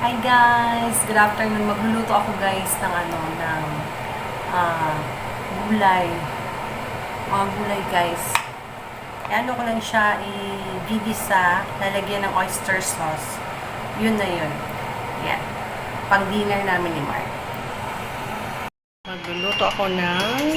Hi guys! Good afternoon. Magluluto ako guys ng ah, gulay. Mga gulay guys. Ano ko lang siya i-gigisa, lalagyan ng oyster sauce. Yun na yun. Yan. Pang dinner namin ni Mark. Magluluto ako ng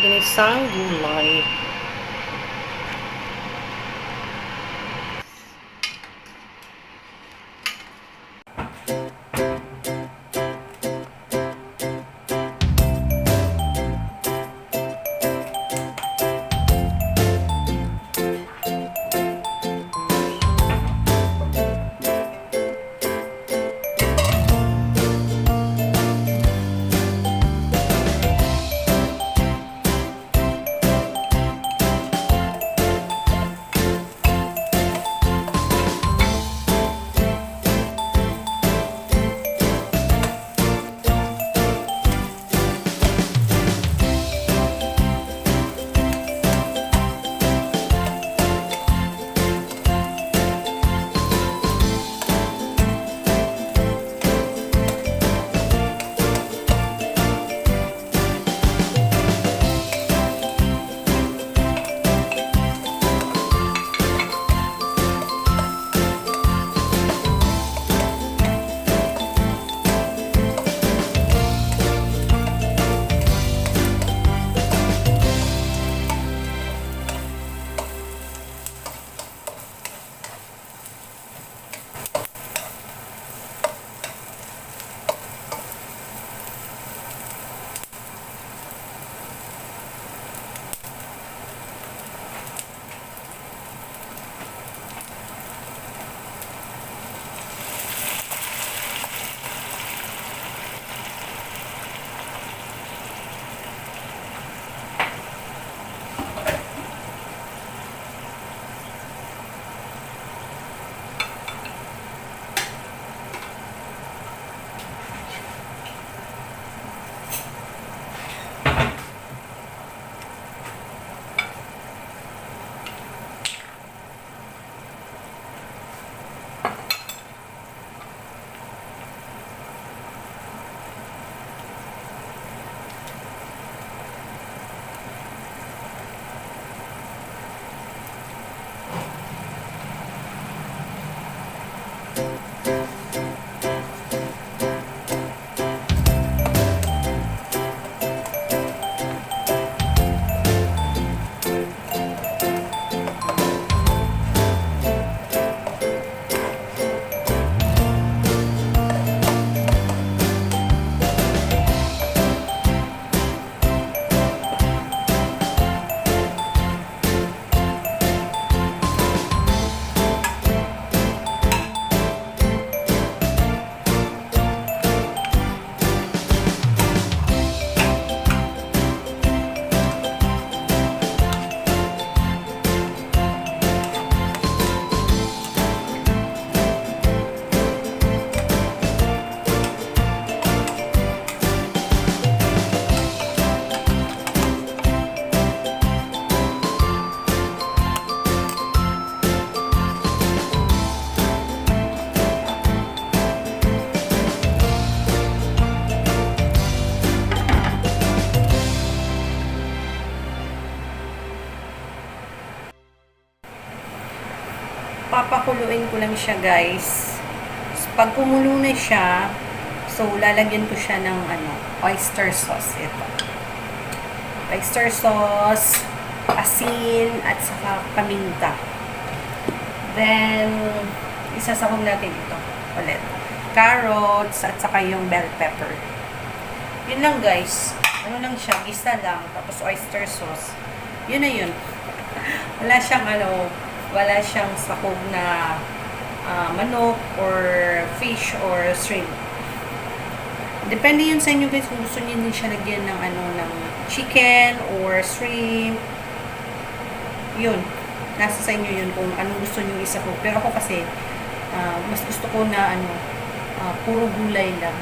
ginisang gulay. Papakuluin ko lang siya guys. Pag kumulo na siya, so lalagyan ko siya ng oyster sauce. Ito. Oyster sauce, asin, at saka paminta. Then, isasawag natin ito ulit. Carrots, at saka yung bell pepper. Yun lang guys. Ano lang siya, gisa lang. Tapos oyster sauce. Yun na yun. Wala siyang sakog na manok or fish or shrimp. Depende yun sa inyo guys kung gusto niyo din siya lagyan ng ng chicken or shrimp. Yun. Nasa sa inyo yun kung anong gusto niyo isakog. Pero ako kasi mas gusto ko na puro gulay lang.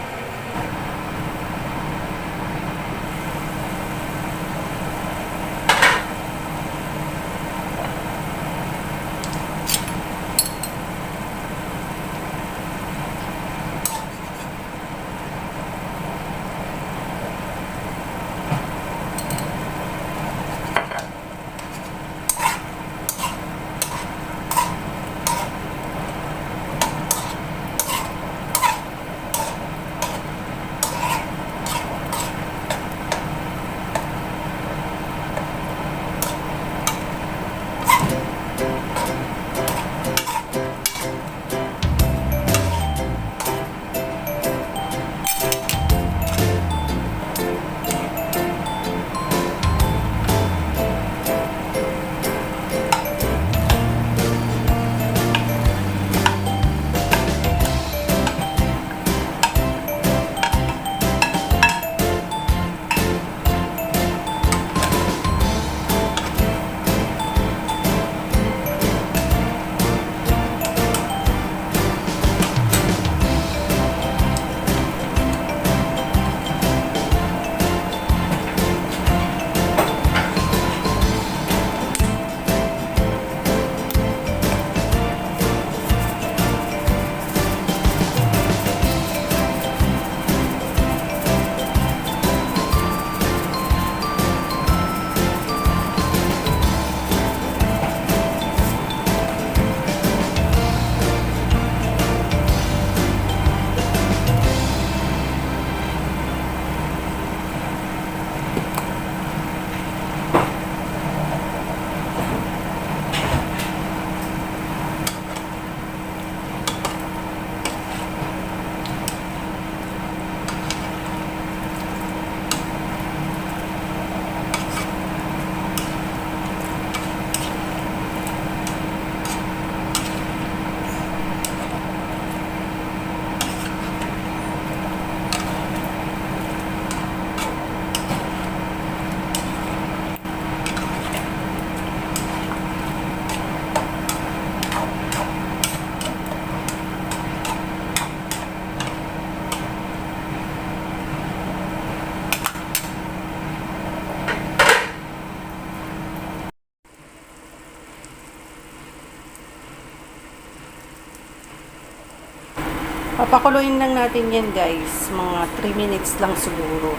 Papakuluin lang natin yan guys. Mga 3 minutes lang siguro.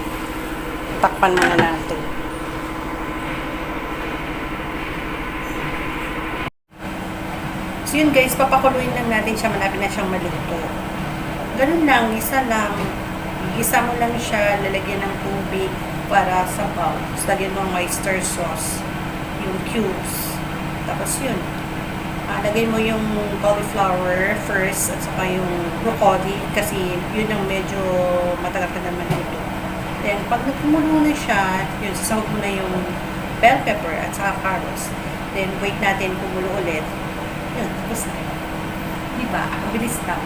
Takpan muna natin. So yun guys, papakuluin lang natin siya. Malapit na siyang maluto. Ganun lang, isa lang. Igisa mo lang siya, lalagyan ng tubig para sa sabaw. Tapos lagyan mo ng oyster sauce. Yung cubes. Tapos yun. Lagay mo yung Cauli Flower first at saka yung Broccolli kasi yun ang medyo matagal na maluto. Then, pag nagkumulo na siya, yun, sasahog mo na yung bell pepper at saka carrots. Then, wait natin kumulo ulit. Yun, tapos na. Diba? Mabilis lang.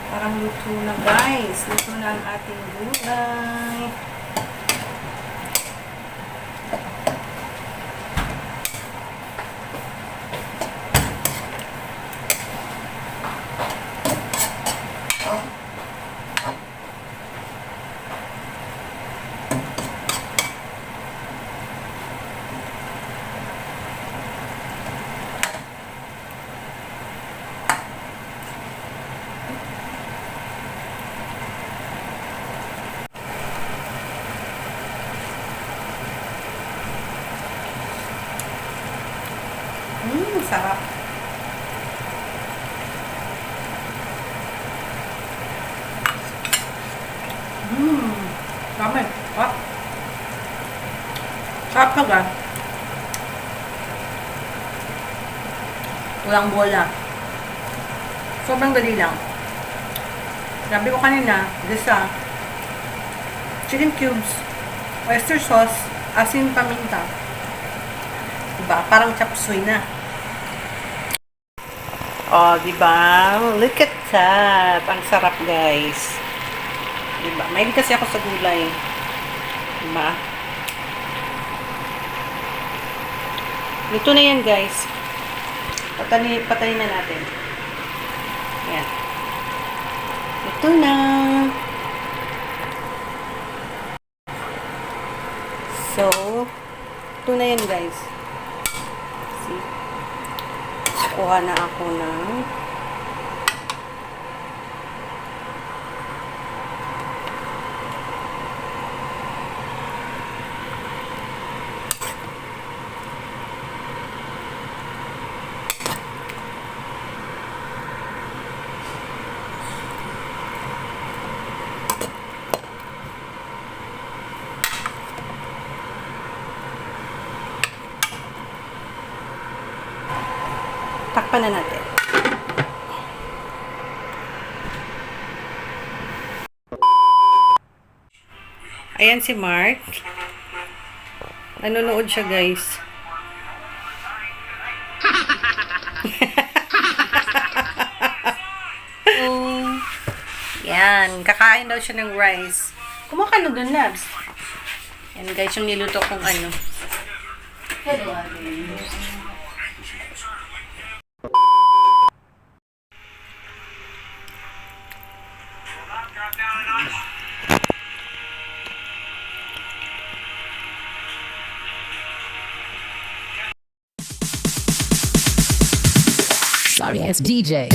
Parang luto na guys. Luto na ang ating gulay. Sarap. Dami. Sarap. Sarap na ga. Walang bola. Sobrang dali lang. Sabi ko kanina, gisa. Chicken cubes. Oyster sauce. Asin paminta. Diba? Parang chop suey na. Oh, diba? Look at that. Ang sarap, guys. Diba? Mahilig kasi ako sa gulay. Diba? Luto na yan, guys. Patayin na natin. Yan. Luto na. So, luto na yan, guys. See? Kuha na ako ng takpan na natin. Ayan si Mark. Nanonood siya, guys. Yan. Kakain daw siya ng rice. Kumakain na dun, Labs. Yan, guys, yung niluto kong ano. Sorry, it's DJ.